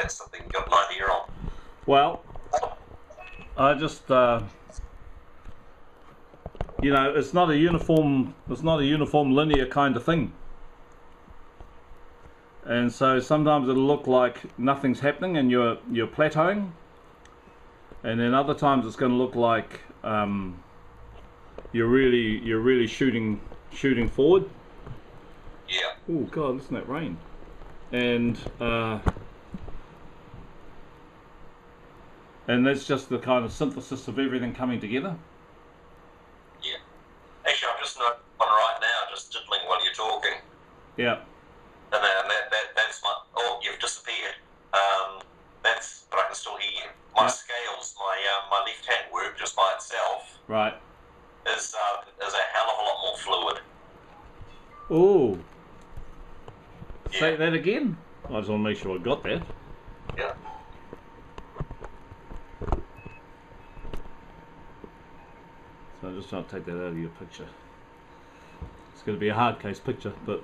that's something you've got an idea on. Well, I just, you know, it's not a uniform linear kind of thing. And so sometimes it'll look like nothing's happening and you're plateauing, and then other times it's going to look like you're really shooting forward. Yeah. Oh God, listen to that rain. And that's just the kind of synthesis of everything coming together. Yeah. Actually, I'm just not one right now, just diddling while you're talking. Yeah. And that's my. Oh, you've disappeared. But I can still hear you. My scales, my left hand work just by itself. Right. Is a hell of a lot more fluid. Oh. Yeah. Say that again. I just want to make sure I got that. Yeah. So I'm just trying to take that out of your picture. It's going to be a hard case picture, but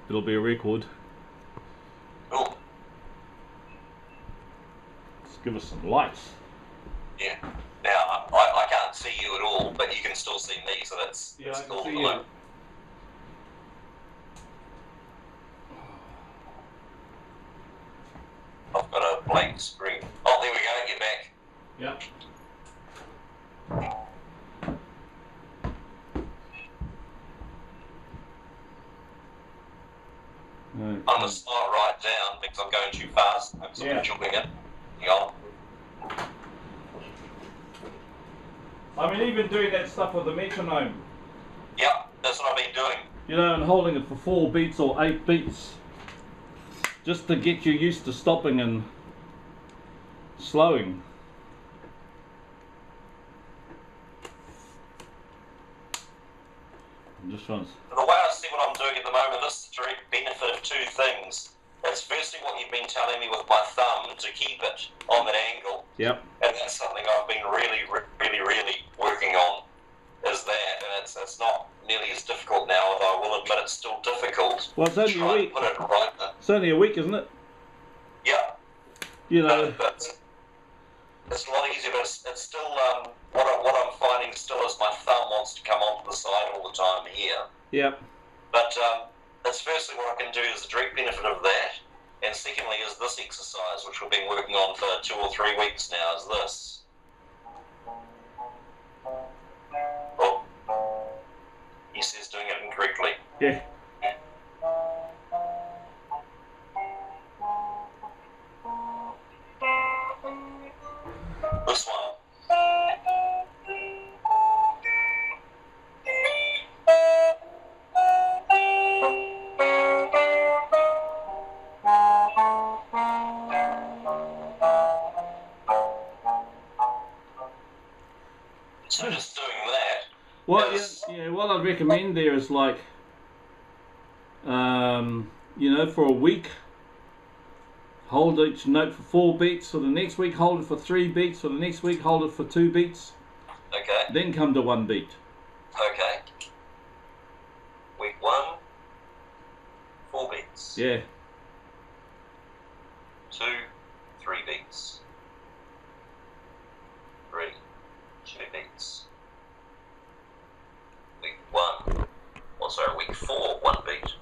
it'll be a record. Cool. Let's give us some lights. Yeah. Now I can't see you at all, but you can still see me, so that's Yeah, I can cool. see you. I've got a blank screen. Oh, there we go. You're back. Yep. I'm going to slow it right down because I'm going too fast. I'm sort of enjoying it. Hang on. I mean, even doing that stuff with the metronome. Yep, that's what I've been doing. You know, and holding it for 4 beats or 8 beats. Just to get you used to stopping and slowing. I'm just trying to... The way I see what I'm doing at the moment, this is the direct benefit of 2 things. It's firstly what you've been telling me with my thumb to keep it on that angle. Yep. And that's something I've been really working on, is that. And it's not nearly as difficult now, although I will admit it's still difficult. Well, it's only a week. Put it right there. It's only a week, isn't it? Yeah. You know. But it's a lot easier, but it's still, what I'm finding still is my thumb wants to come onto the side all the time here. Yep. But that's firstly what I can do is the direct benefit of that, and secondly is this exercise, which we've been working on for 2 or 3 weeks now, is this. Oh, he says doing it incorrectly. Yeah. This one. So just doing that. What I'd recommend there is like, you know, for a week, hold each note for 4 beats. For the next week, hold it for 3 beats. For the next week, hold it for 2 beats. Okay. Then come to 1 beat. Okay. Week 1, 4 beats. Yeah. 2, 3 beats. 3, 2 beats. Week 1. Well, sorry, week 4, 1 beat.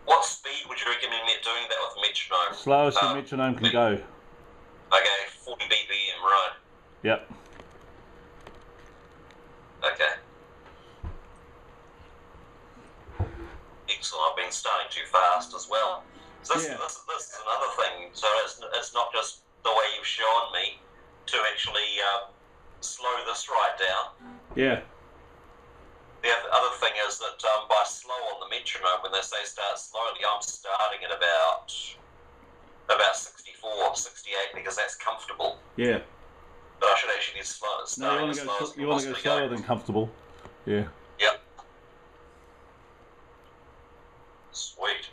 What speed would you recommend me doing that with metronome? Slowest your metronome can go. Okay, 40 BPM, right. Yep. Okay. Excellent. I've been starting too fast as well. So this is another thing. So it's not just the way you've shown me to actually slow this right down. Yeah. The other thing is that by slow on the metronome, when they say start slowly, I'm starting at about 64, 68 because that's comfortable. Yeah. But I should actually be slow. No, you want to go slower than comfortable. Yeah. Yep. Sweet.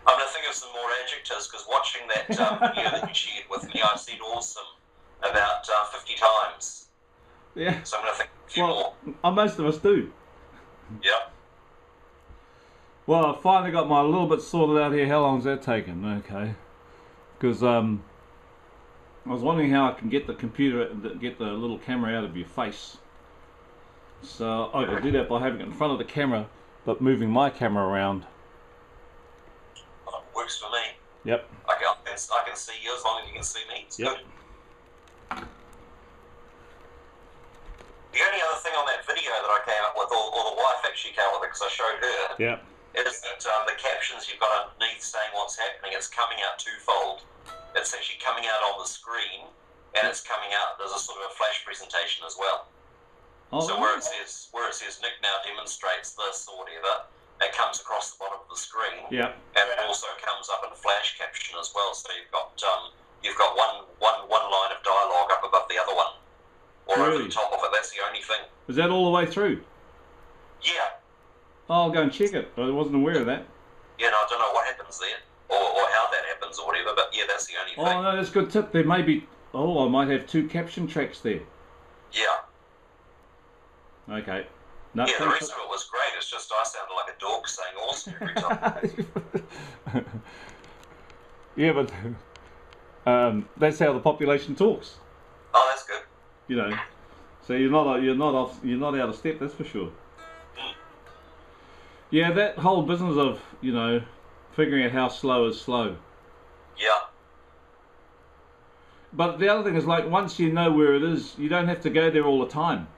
I'm going to think of some more adjectives because watching that video that you shared with me, I said awesome about 50 times. Yeah. So I'm going to think of a few more. Most of us do. Yep. Well, I finally got my little bit sorted out here. How long's that taken? Okay. Because I was wondering how I can get the computer, get the little camera out of your face. So I can do that by having it in front of the camera, but moving my camera around. Works for me. Yep. I can see you as long as you can see me. It's good. The only other thing on that video that I came up with, or the wife actually came up with it because I showed her, is that the captions you've got underneath saying what's happening, it's coming out twofold. It's actually coming out on the screen, and it's coming out, there's a sort of a flash presentation as well. Oh, so where it says Nick now demonstrates this or whatever, it comes across the bottom of the screen, and it also comes up in flash caption as well. So you've got one line of dialogue up above the other one, or over the top of it. That's the only thing. Is that all the way through? Yeah. I'll go and check it. I wasn't aware of that. Yeah, no, I don't know what happens there, or how that happens, or whatever. But yeah, that's the only thing. Oh no, that's a good tip. There may be. Oh, I might have 2 caption tracks there. Yeah. Okay. No, yeah, the rest of it was great. It's just I sounded like a dog saying awesome every time. Yeah, but that's how the population talks. Oh, that's good. You know, so you're not out of step. That's for sure. Yeah, that whole business of figuring out how slow is slow. Yeah. But the other thing is, like, once you know where it is, you don't have to go there all the time.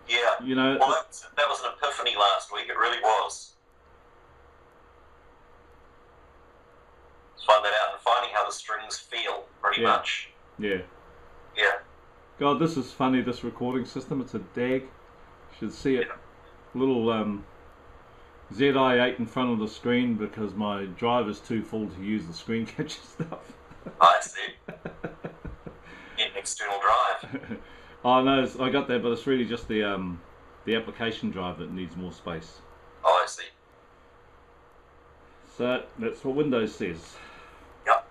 Yeah. Well, that was an epiphany last week. It really was. Find that out and finding how the strings feel, pretty much. Yeah. Yeah. God, this is funny, this recording system. It's a DAG. You should see it. Little Zi8 in front of the screen because my drive is too full to use the screen capture stuff. I see. An external drive. Oh no, I got that, but it's really just the application drive that needs more space. Oh, I see. So that's what Windows says. Yep.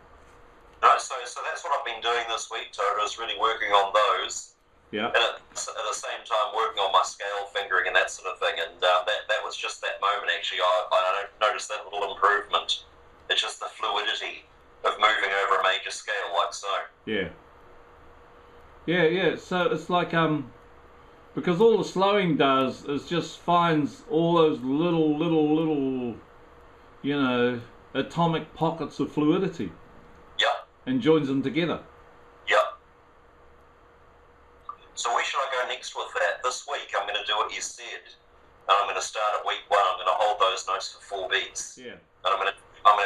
No, so that's what I've been doing this week, Toto, is really working on those. Yeah. And at the same time working on my scale fingering and that sort of thing. And that was just that moment, actually. I noticed that little improvement. It's just the fluidity of moving over a major scale like so. Yeah. Yeah. So it's like because all the slowing does is just finds all those little atomic pockets of fluidity. Yeah. And joins them together. Yeah. So where should I go next with that? This week I'm going to do what you said, and I'm going to start at week 1. I'm going to hold those notes for 4 beats. Yeah. And I'm going to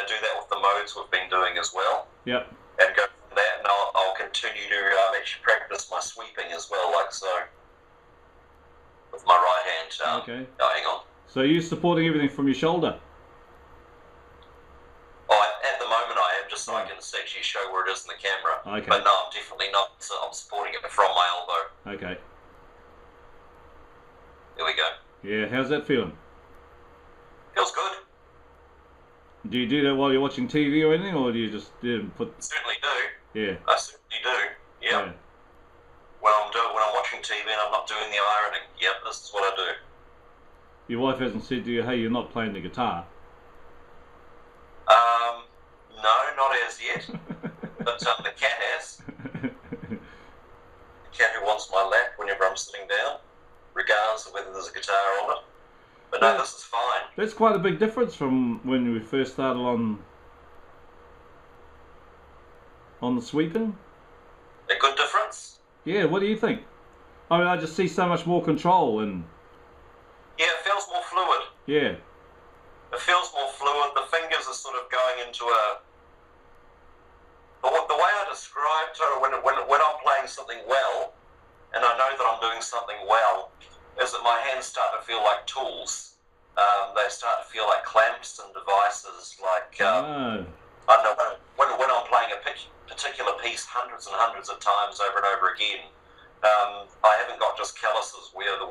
do that with the modes we've been doing as well. Yep. And go from that, and I'll continue to actually practice my sweeping as well, like so. With my right hand. Okay. Oh, hang on. So you're supporting everything from your shoulder? Oh, at the moment I am, just so I can actually show where it is in the camera. Okay. But no, I'm definitely not. So I'm supporting it from my elbow. Okay. There we go. Yeah, how's that feeling? Feels good. Do you do that while you're watching TV or anything, or do you just put... Certainly do. Yeah. I certainly do. Yep. Yeah. When I'm watching TV and I'm not doing the ironing, yep, this is what I do. Your wife hasn't said to you, hey, you're not playing the guitar? No, not as yet. But the cat has. The cat who wants my lap whenever I'm sitting down, regardless of whether there's a guitar on it. But no, this is fine. That's quite a big difference from when we first started on the sweeping. A good difference? Yeah, what do you think? I mean, I just see so much more control and... Yeah, it feels more fluid. Yeah. It feels more fluid. The fingers are sort of going into a... The way I describe it, when I'm playing something well, and I know that I'm doing something well, is that my hands start to feel like tools. They start to feel like clamps and devices, like... I don't know, when I'm playing a particular piece hundreds and hundreds of times over and over again, I haven't got just calluses where the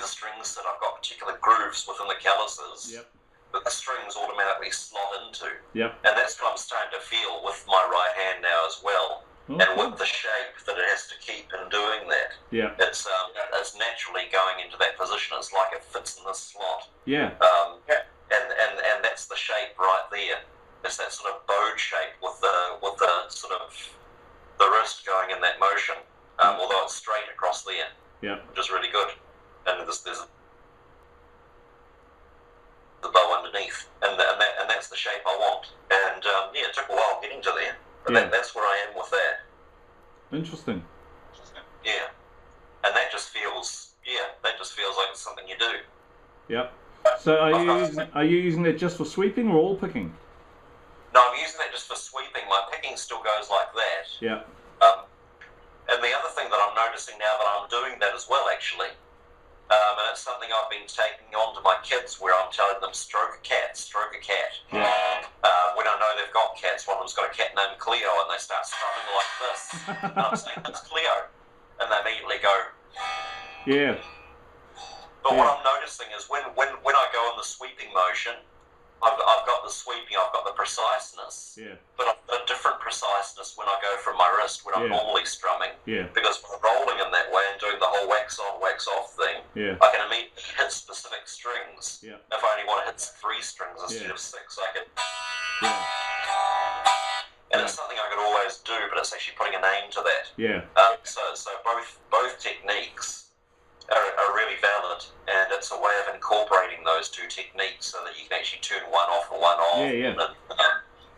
strings sit. I've got particular grooves within the calluses that the strings automatically slot into. Yep. And that's what I'm starting to feel with my right hand now as well. and with the shape that it has to keep in doing that. Yeah. It's naturally going into that position. It's like it fits in this slot. Yeah. And that's the shape right there. It's that sort of bowed shape with the sort of the wrist going in that motion. Although it's straight across there. Yeah. Which is really good. And there's the bow underneath, and that's the shape I want. And it took a while getting to there, but that's where I am with that. Interesting. Yeah, and that just feels like it's something you do. Yep. So are you using that just for sweeping or all picking? No, I'm using that just for sweeping. My picking still goes like that. Yeah. And the other thing that I'm noticing now that I'm doing that as well, actually. And it's something I've been taking on to my kids, where I'm telling them stroke a cat, stroke a cat. Yeah. When I know they've got cats, one of them's got a cat named Cleo, and they start strumming like this. And I'm saying, that's Cleo. And they immediately go. Yeah. But what I'm noticing is when I go in the sweeping motion, I've got the sweeping, I've got the preciseness. Yeah. But I've got a different preciseness when I go from my wrist, when I'm normally strumming. Yeah. Because when I'm rolling in that way and doing the whole wax on, wax off thing, yeah. I can immediately hit specific strings. Yeah. If I only want to hit 3 strings instead of 6, I can. Yeah. And it's something I could always do, but it's actually putting a name to that. Yeah. So both techniques are really valid, and it's a way of incorporating those two techniques so that you can actually turn one off and one on. Yeah.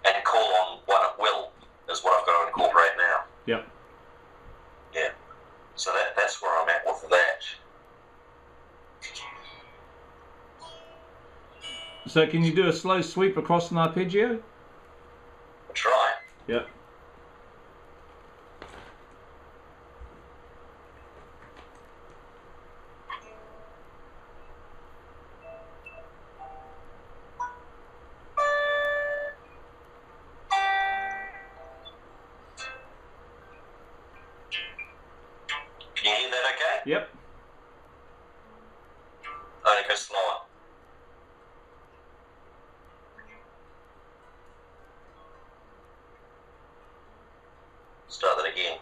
And call on one at will is what I've got to incorporate now. Yep. Yeah. So that's where I'm at with that. So can you do a slow sweep across an arpeggio? I'll try. Yep. Can you hear that okay? Yep. Only go slower. Start that again.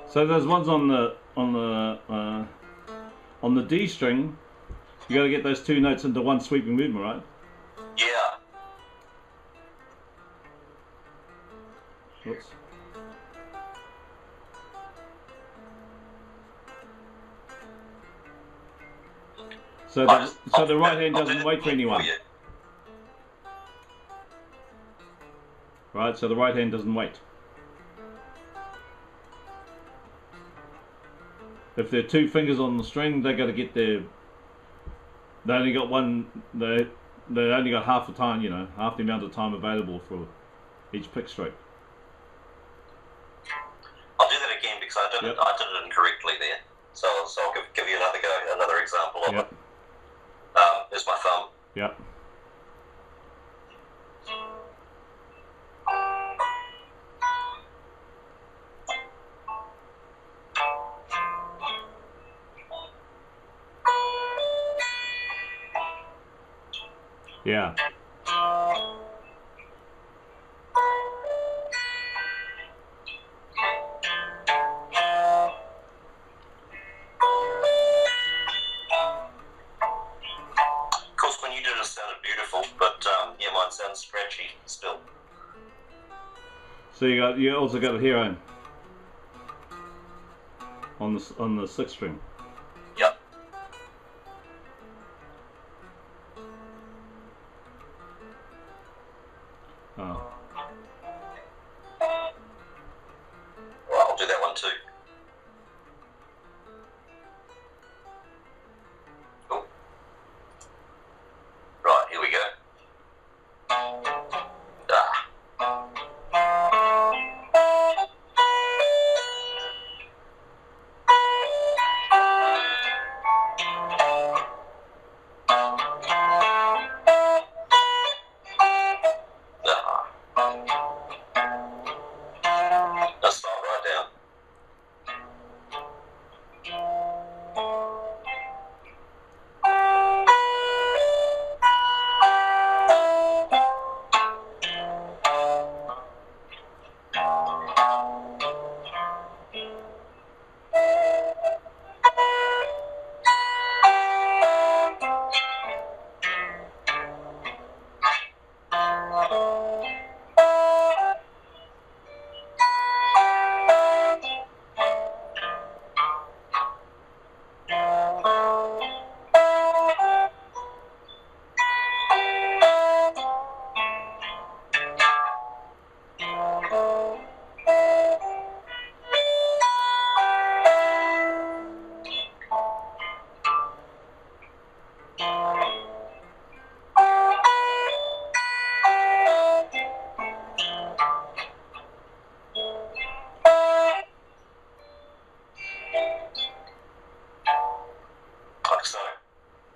So those ones on the D string, you got to get those 2 notes into one sweeping movement, right? Yeah. Oops. So the right hand doesn't wait for anyone. Right, so the right hand doesn't wait. If there are 2 fingers on the string, they got to get their. They only got one. They only got half the time, half the amount of time available for each pick stroke. I'll do that again because I did it incorrectly there. So I'll give you another example of it. There's my thumb. Yep. Yeah. Of course, when you did it sounded beautiful, but mine sounds scratchy still. So you also got a hero on the 6th string. Yep. Oh. Well, I'll do that one too. Oh. Right, here we go.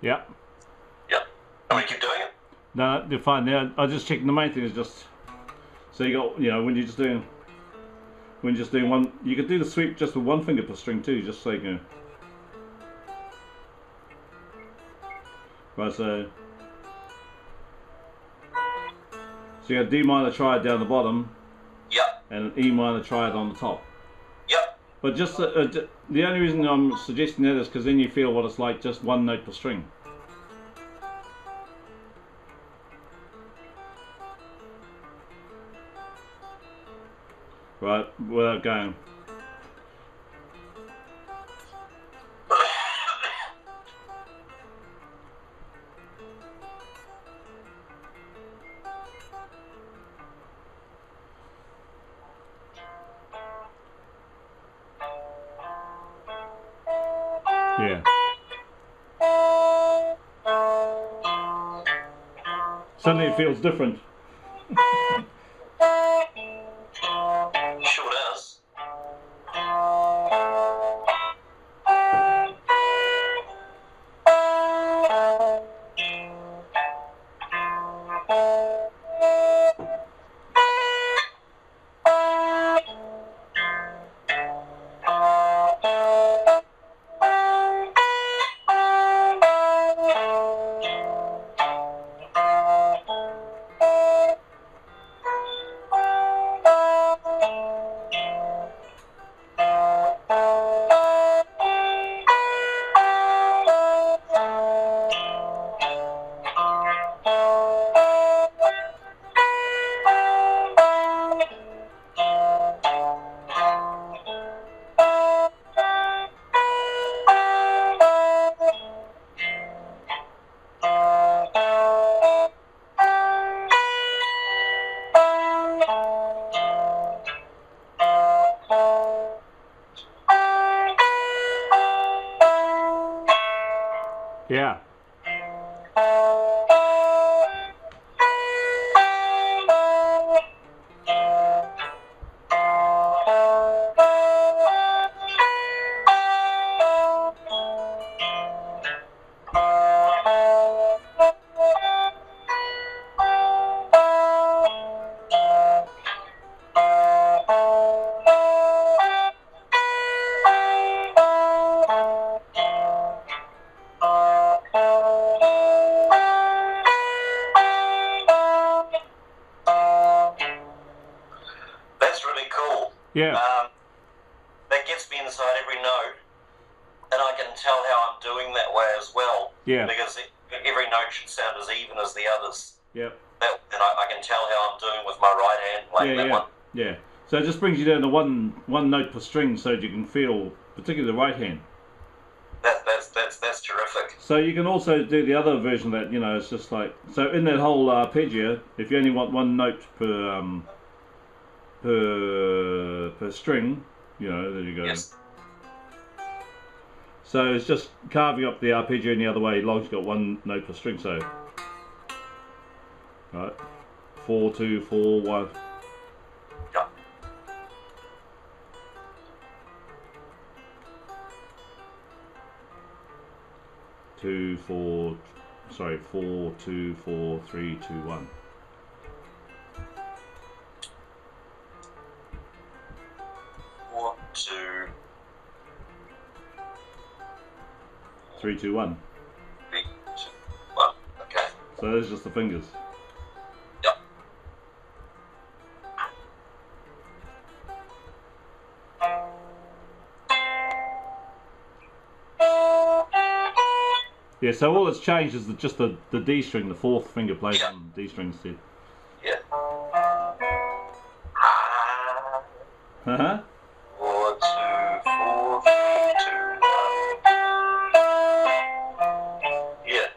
Yeah. Yep. And we keep doing it. No, you're fine. Now I just checking. The main thing is just so you got, you know, when you're just doing one, you could do the sweep just with one finger per string too, just so you can. Right, so you got D minor triad down the bottom. Yep. And an E minor triad on the top. Yep. But just the only reason I'm suggesting that is because then you feel what it's like, just one note per string. Right, without going. Yeah. Suddenly it feels different. Sure does. Yeah. That's really cool. Yeah. That gets me inside every note, and I can tell how I'm doing that way as well. Yeah. Because every note should sound as even as the others. Yeah. And I can tell how I'm doing with my right hand playing that one. Yeah. So it just brings you down to one note per string, so that you can feel, particularly the right hand. That's terrific. So you can also do the other version that, you know, it's just like, so in that whole arpeggio, if you only want one note per string, you know, there you go. Yes. So it's just carving up the arpeggio in the other way, as long as you've got one note per string. So, right, 4 2 4 1. Yeah. 2 4, sorry, 4 2 4 3 2 1. 4 2 3 2 1. 3 2 1. Okay. So those are just the fingers. Yep. Yeah, so all that's changed is just the D string, the fourth finger plays on D string instead. Yeah. Uh-huh. 4 2 4 3 2 1. Yeah.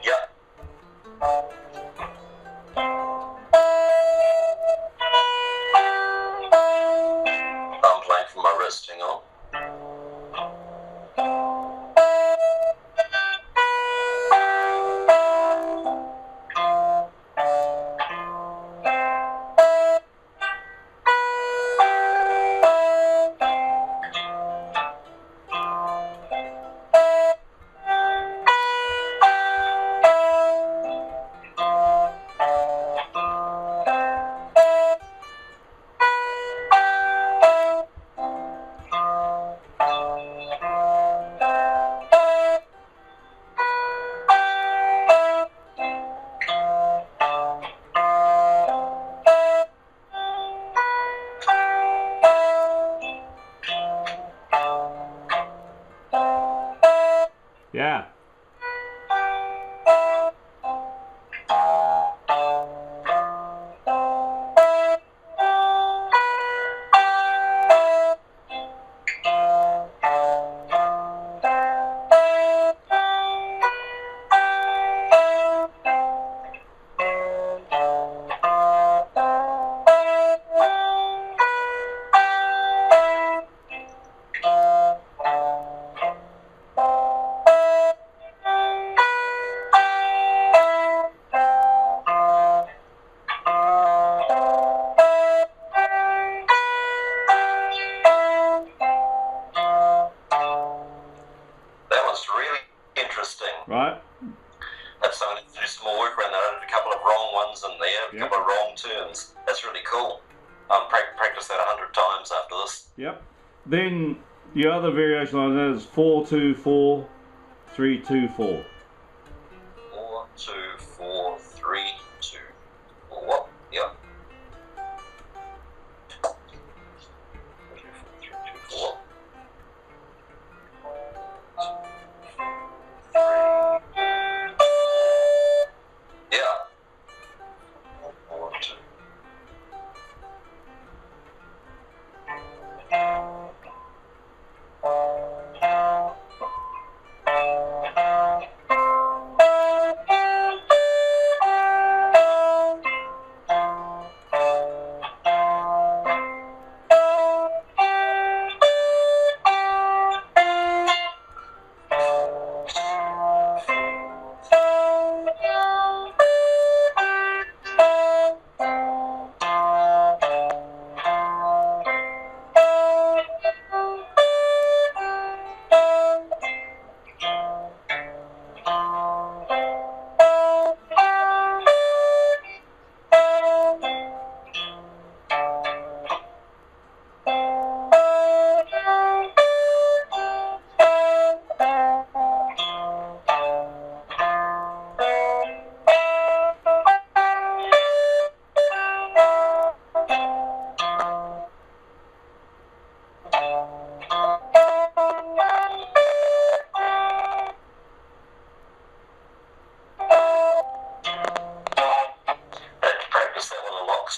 Yeah. I'm playing from my wrist, hang on. Yeah. Right. That's something to do some more work around that. I did a couple of wrong ones in there, a Yep. couple of wrong turns. That's really cool. Practice that 100 times after this. Yep. Then your other variation on that is 4-2-4, 3-2-4. 4-2-4-3-2-4. Yep. 4-2-4-3-2-4. Yeah. 4-2.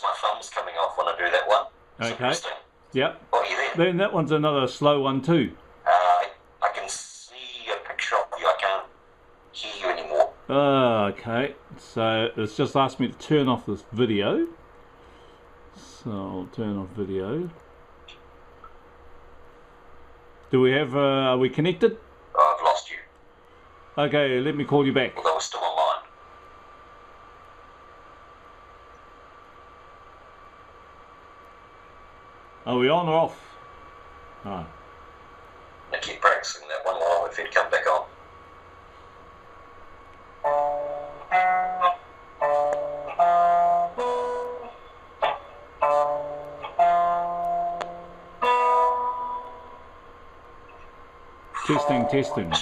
My thumb's coming off when I do that one. It's Okay. interesting. Yep. What are you there? Then that one's another slow one too. I can see a picture of you. I can't hear you anymore. Okay. So it's just asked me to turn off this video. So I'll turn off video. Do we have? Are we connected? Oh, I've lost you. Okay. Let me call you back. Although we're still online. Are we on or off? Ah. I keep practicing that one while I wait for you to come back on. Testing, testing.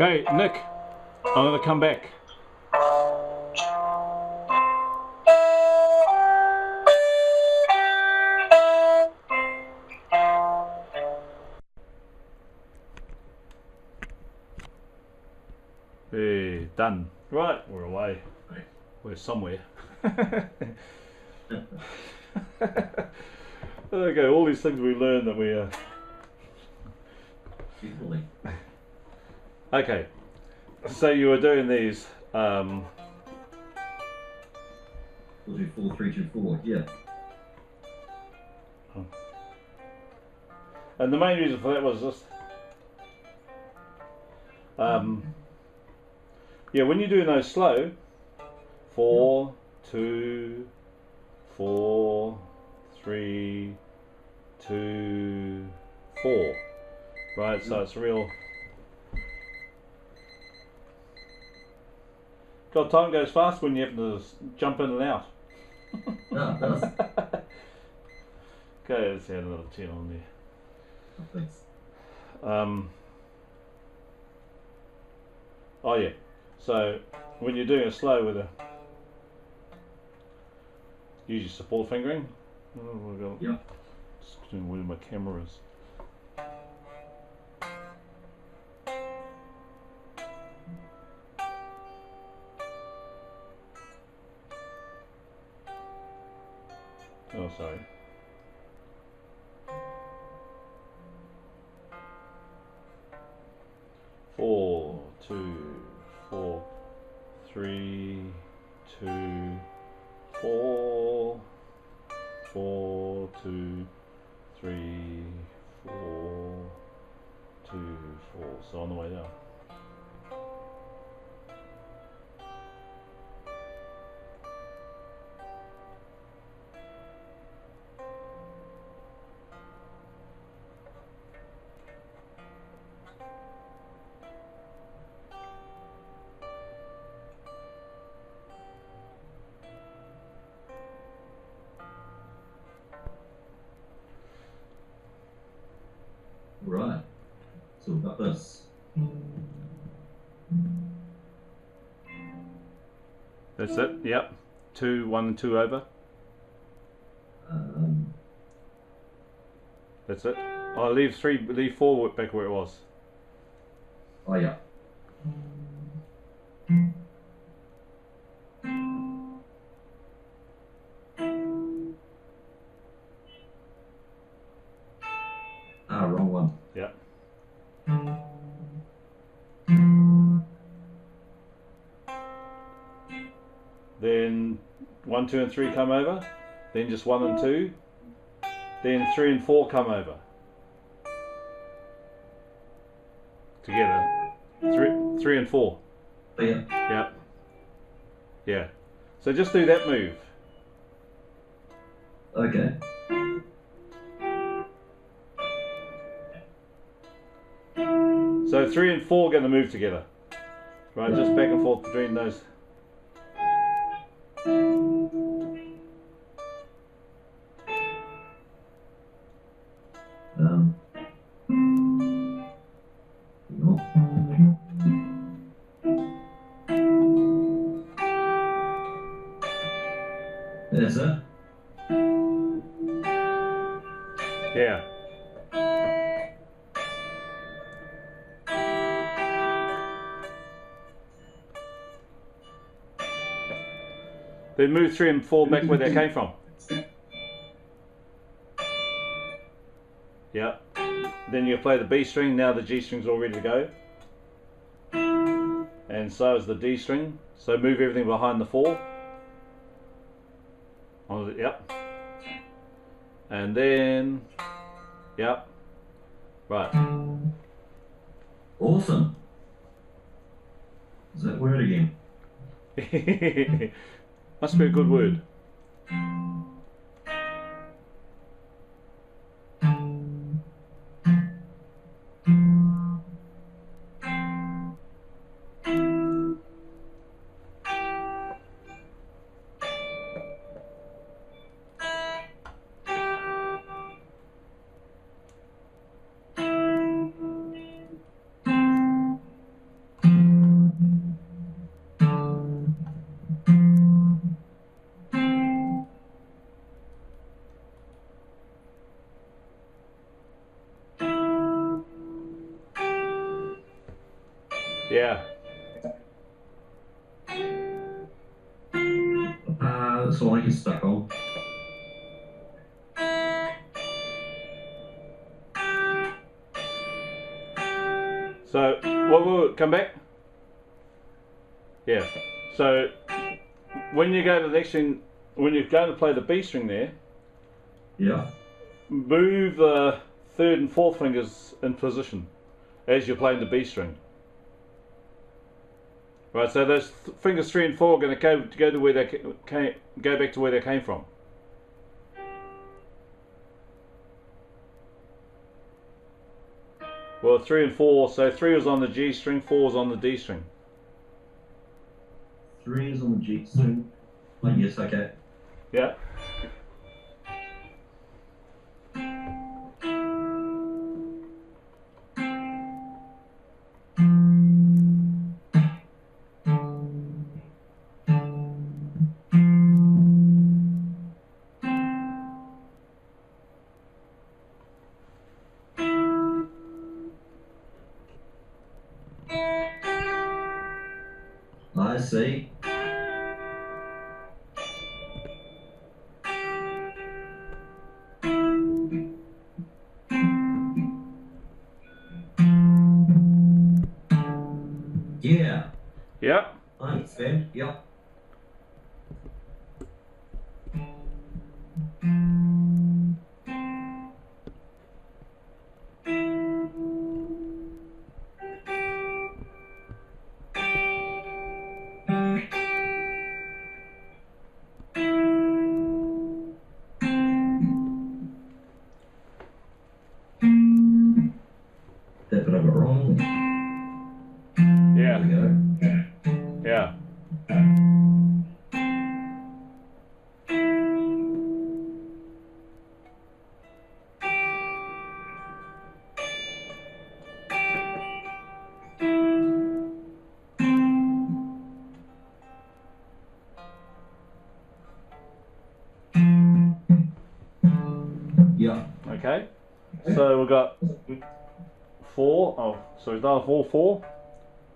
Okay, Nick, I'm going to come back. Hey, done. Right, we're away. We're somewhere. Okay, all these things we learn that we are... Okay, so you were doing these. We'll do 4-3-2-4, yeah. And the main reason for that was just, yeah, when you're doing those slow, 4, 2, 4, 3, 2, 4, right? So it's real. God, time goes fast when you have to jump in and out. Ah, it does. Okay, let's add another 10 on there. Oh, thanks. Oh yeah, so when you're doing a slow with a use your support fingering. Oh, Yeah. just doing where my camera is. Oh, sorry. Four, 2, 4, 3, 2, 4, 4, 2, 3, 4, 2, 4. So on the way down. Right. So we've got this. That's it. Yep. 2, 1, and 2 over. That's it. I'll leave 3, leave 4 back where it was. Oh yeah. Ah, wrong one. Yep. Then 1, 2, and 3 come over. Then just 1 and 2. Then 3 and 4 come over. Together. 3 and 4. Yeah. Yep. Yeah. So just do that move. Okay. So 3 and 4 are going to move together. Right, just back and forth between those. No. That's it. Yeah. Then move 3 and 4 back where they came from. Yeah. Then you play the B string, now the G string's all ready to go. And so is the D string. So move everything behind the 4. Yep. And then, yep. Right. Awesome. Is that word again? Must be a good word. Yeah. That's all I get stuck on. So, what will come back? Yeah. So, when you go to the next string, when you're going to play the B string there, Yeah. move the 3rd and 4th fingers in position as you're playing the B string. Right, so those fingers 3 and 4 are going to go to where they go back to where they came from. Well, 3 and 4, so 3 was on the G string, 4 was on the D string. 3 is on the G string. Oh, yes, okay. Yeah. I see. Yeah, Yeah. I understand. Yeah. That bit of it wrong. There we Yeah. go. Yeah. Yeah. Okay. So we've got 4. Oh, so it's another 4, 4.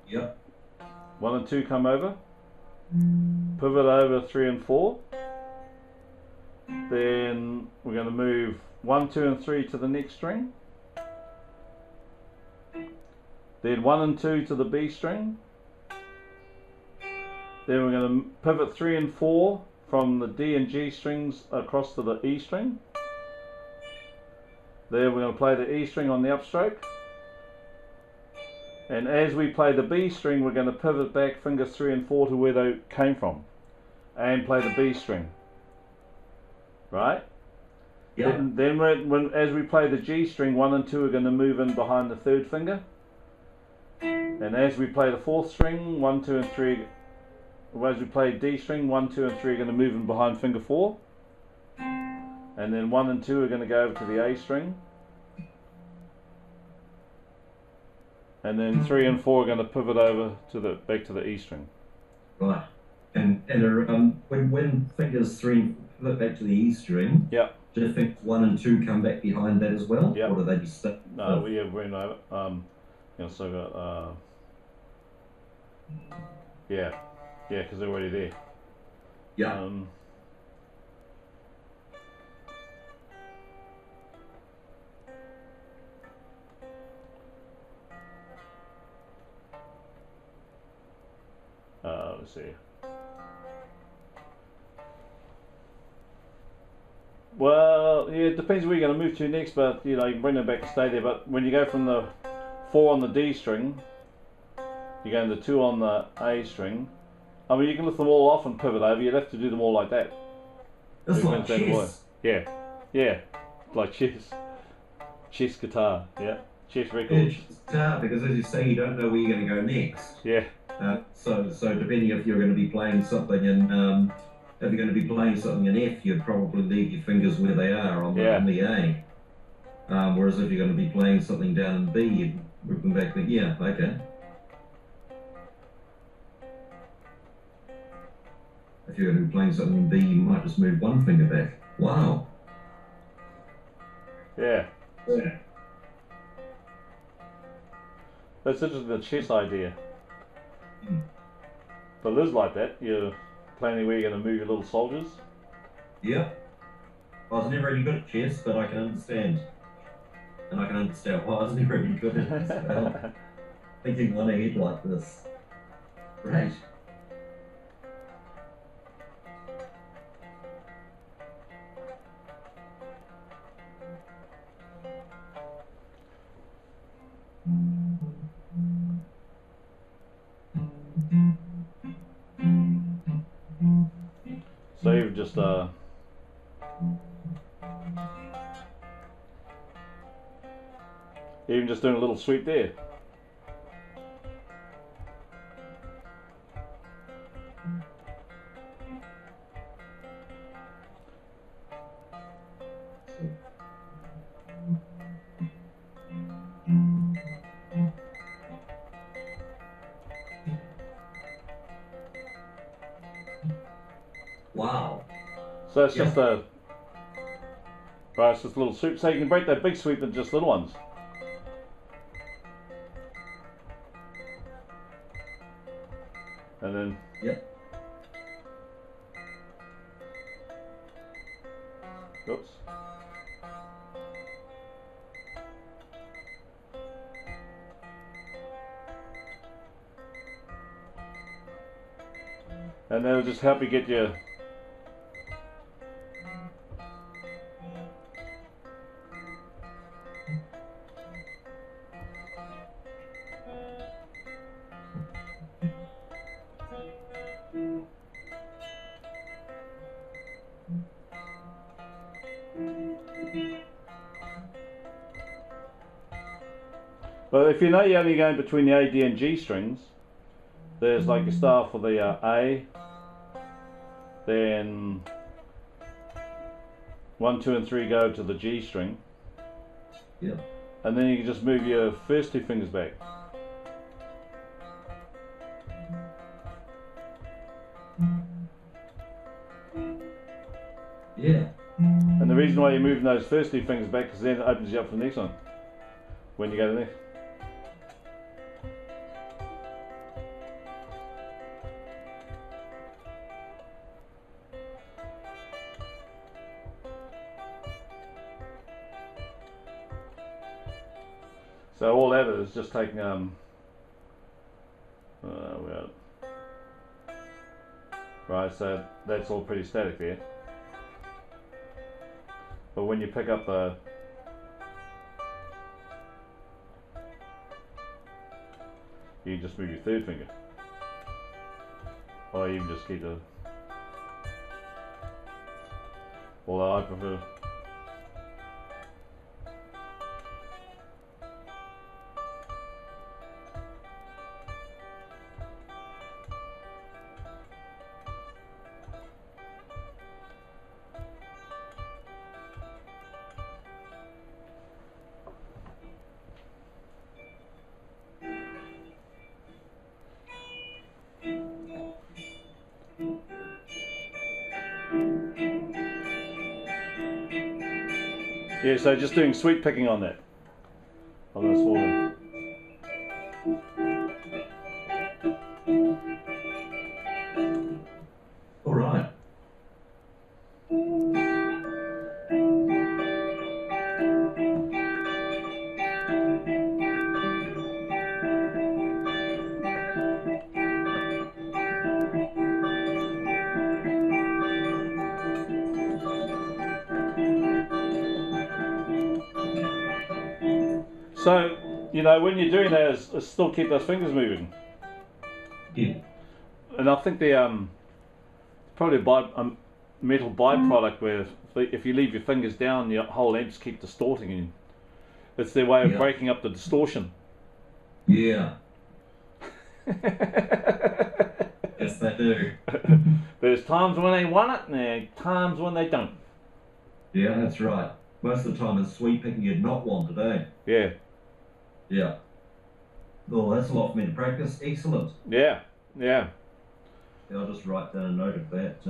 Yep. 1 and 2 come over. Pivot over 3 and 4. Then we're going to move 1, 2 and 3 to the next string. Then 1 and 2 to the B string. Then we're going to pivot 3 and 4 from the D and G strings across to the E string. Then we're going to play the E string on the upstroke. And as we play the B string, we're going to pivot back fingers 3 and 4 to where they came from. And play the B string. Right? Yep. Then as we play the G string, 1 and 2 are going to move in behind the 3rd finger. And as we play the 4th string, 1, 2 and 3, as we play D string, 1, 2 and 3 are going to move in behind finger 4. And then 1 and 2 are going to go over to the A string. And then 3 and 4 are going to pivot over to the back to the E string. Right. And when fingers 3 and 4 pivot back to the E string, Yep. do you think 1 and 2 come back behind that as well? Yep. Or do they be stuck? No, we have went over. You know, so got yeah, because they're already there. Yeah. Let's see. Well, yeah, it depends where you're going to move to next, but you know, you can bring them back and stay there. But when you go from the 4 on the D string, you go into 2 on the A string. I mean, you can lift them all off and pivot over. You'd have to do them all like that. That's You like went that way. chess. Yeah, like chess guitar, yeah, chess Yeah, records, it's hard because, as you say, you don't know where you're going to go next. yeah, So depending if you're going to be playing something in, if you're going to be playing something in F, you'd probably leave your fingers where they are on the, on the A. Whereas if you're going to be playing something down in B, you'd move them back there. Yeah, okay. If you're going to be playing something in B, you might just move one finger back. Wow. yeah. Yeah. That's interesting, the chess idea. But it is like that. You're planning where you're going to move your little soldiers. Yep. I was never really good at chess, but I can understand. And I can understand why I was never really good at it as well. Thinking one ahead like this. Great. So you've just even just doing a little sweep there. wow. So it's just a... Right, it's just a little sweep. So you can break that big sweep into just little ones. And then... Yep. Oops. And that'll just help you get your... But if you know you're only going between the A, D and G strings, there's like a star for the A, then 1, 2 and 3 go to the G string. Yeah. And then you can just move your first 2 fingers back. Yeah. And the reason why you're moving those first 2 fingers back is then it opens you up for the next one when you go to the next. So all that is just taking right, so that's all pretty static there. But when you pick up the you can just move your 3rd finger. Or you can just keep the... Although I prefer... Yeah, so just doing sweep picking on that. On this one. All right. So, you know, when you're doing that, it's still keep those fingers moving. Yeah. And I think the probably a metal byproduct where if you leave your fingers down, your whole amps keep distorting, and it's their way of breaking up the distortion. Yeah. Yes, they do. There's times when they want it, and there are times when they don't. Yeah, that's right. Most of the time it's sweep picking you'd not want today. Yeah. Yeah. Oh, that's a lot for me to practice. Excellent. Yeah. Yeah. Yeah, I'll just write down a note of that.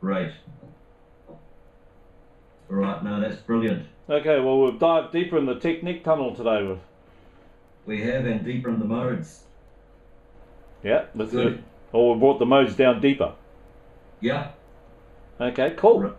Great. All right, no, that's brilliant. Okay, well, we've dived deeper in the technique tunnel today. We have, and deeper in the modes. Yeah, that's good. Or we brought the modes down deeper. Yeah. Okay, cool. Right.